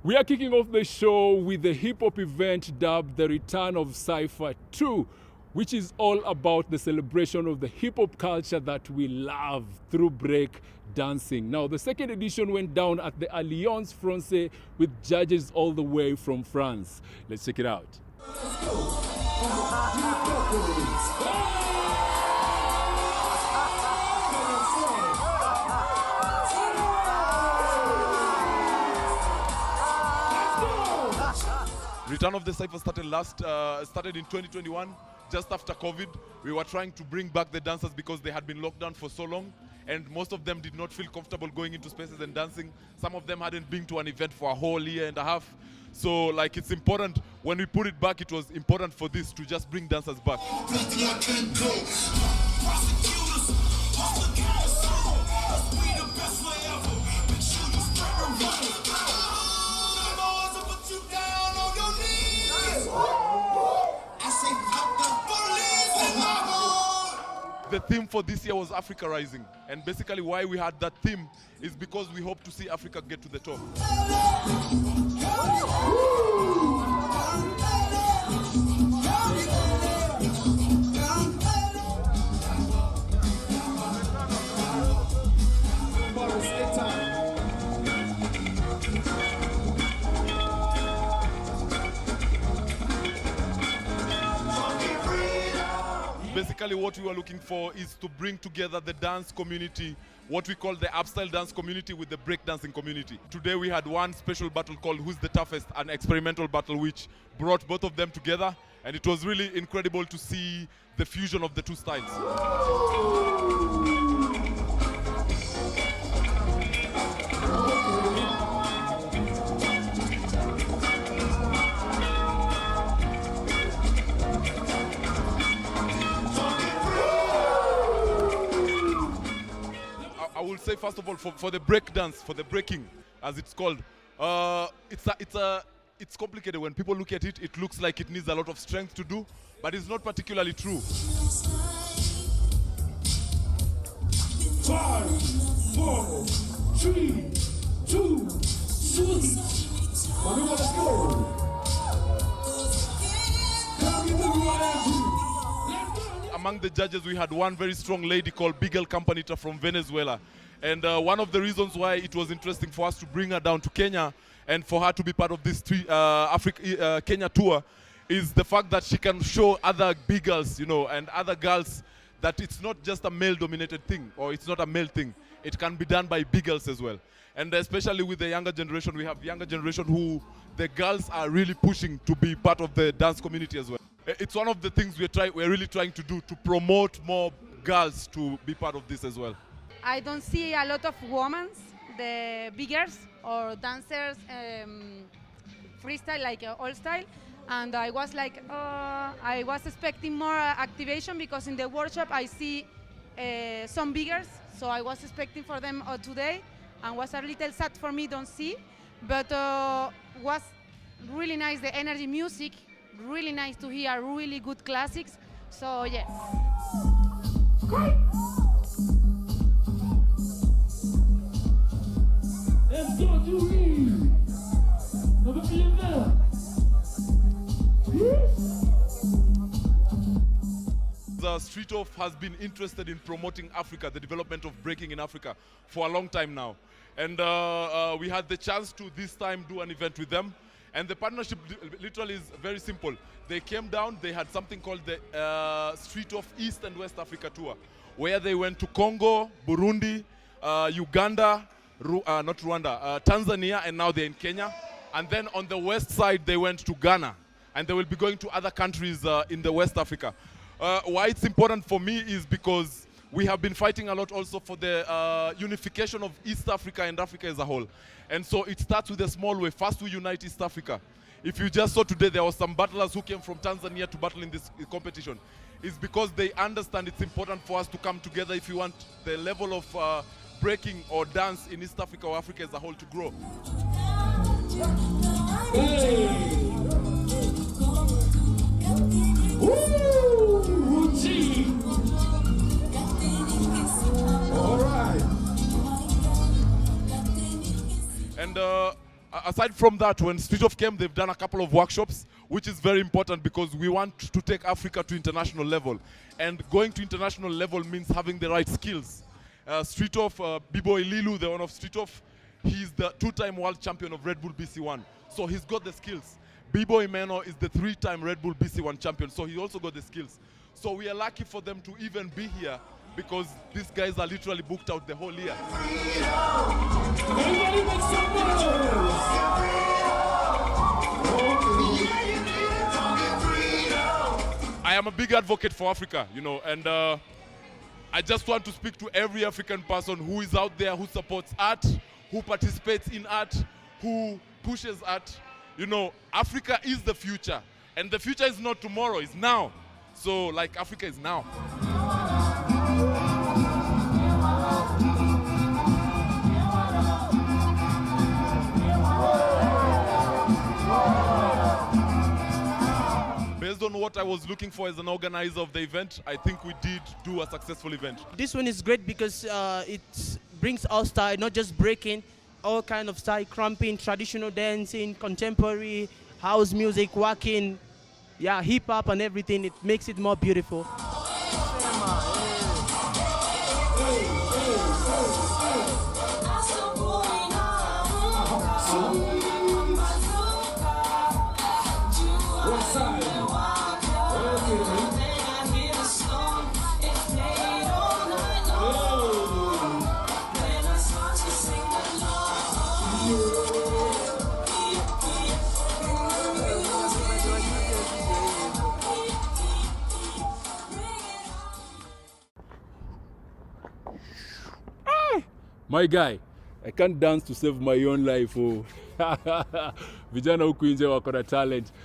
We are kicking off the show with the hip-hop event dubbed The Return of Cypher 2, which is all about the celebration of the hip-hop culture that we love through break dancing. Now, the second edition went down at the Alliance Française with judges all the way from France. Let's check it out. Return of the Cypher started in 2021, just after COVID. We were trying to bring back the dancers because they had been locked down for so long, and most of them did not feel comfortable going into spaces and dancing. Some of them hadn't been to an event for a whole year and a half. So like, it's important, when we put it back, it was important for this to just bring dancers back. The theme for this year was Africa Rising, and basically why we had that theme is because we hope to see Africa get to the top. Basically what we were looking for is to bring together the dance community, what we call the upstyle dance community, with the breakdancing community. Today we had one special battle called Who's the Toughest, an experimental battle which brought both of them together, and it was really incredible to see the fusion of the two styles. I will say, first of all, for the break dance, for the breaking, as it's called, it's complicated. When people look at it, it looks like it needs a lot of strength to do, but it's not particularly true. 5, 4, 3, 2, 6. Let's go. Among the judges, we had one very strong lady called Bigel Campanita from Venezuela. And one of the reasons why it was interesting for us to bring her down to Kenya and for her to be part of this Kenya tour is the fact that she can show other big girls, you know, and other girls that it's not just a male-dominated thing, or it's not a male thing. It can be done by big girls as well. And especially with the younger generation, we have younger generation who the girls are really pushing to be part of the dance community as well. It's one of the things we're really trying to do, to promote more girls to be part of this as well. I don't see a lot of women, the biggers or dancers, freestyle, like old style. And I was like, I was expecting more activation, because in the workshop I see some biggers. So I was expecting for them today, and was a little sad for me, don't see. But was really nice, the energy, music, really nice to hear really good classics. So yes. Great. Let's go to me. The Street Off has been interested in promoting Africa, the development of breaking in Africa, for a long time now. And we had the chance to this time do an event with them. And the partnership literally is very simple. They came down, they had something called the Street Off East and West Africa Tour, where they went to Congo, Burundi, Uganda, not Rwanda, Tanzania, and now they're in Kenya. And then on the west side, they went to Ghana. And they will be going to other countries in the West Africa. Why it's important for me is because we have been fighting a lot also for the unification of East Africa and Africa as a whole. And so it starts with a small way. First, we unite East Africa. If you just saw today, there were some battlers who came from Tanzania to battle in this competition. It's because they understand it's important for us to come together if you want the level of breaking or dance in East Africa or Africa as a whole to grow. Hey. And Aside from that, when Street of came, they've done a couple of workshops, which is very important because we want to take Africa to international level. And going to international level means having the right skills. Street of, B-Boy Lilu, the one of Street of, he's the 2-time world champion of Red Bull BC1. So he's got the skills. B-Boy Meno is the 3-time Red Bull BC1 champion. So he also got the skills. So we are lucky for them to even be here because these guys are literally booked out the whole year. Everybody make some noise. I am a big advocate for Africa, you know, and I just want to speak to every African person who is out there, who supports art, who participates in art, who pushes art. You know, Africa is the future, and the future is not tomorrow, it's now. So, like, Africa is now. Based on what I was looking for as an organizer of the event, I think we did do a successful event. This one is great because it brings all style, not just breaking, all kind of style, cramping, traditional dancing, contemporary, house music, walking, yeah, hip hop and everything. It makes it more beautiful. What side? My guy, I can't dance to save my own life. Oh. Vijana huku nje wako na talent.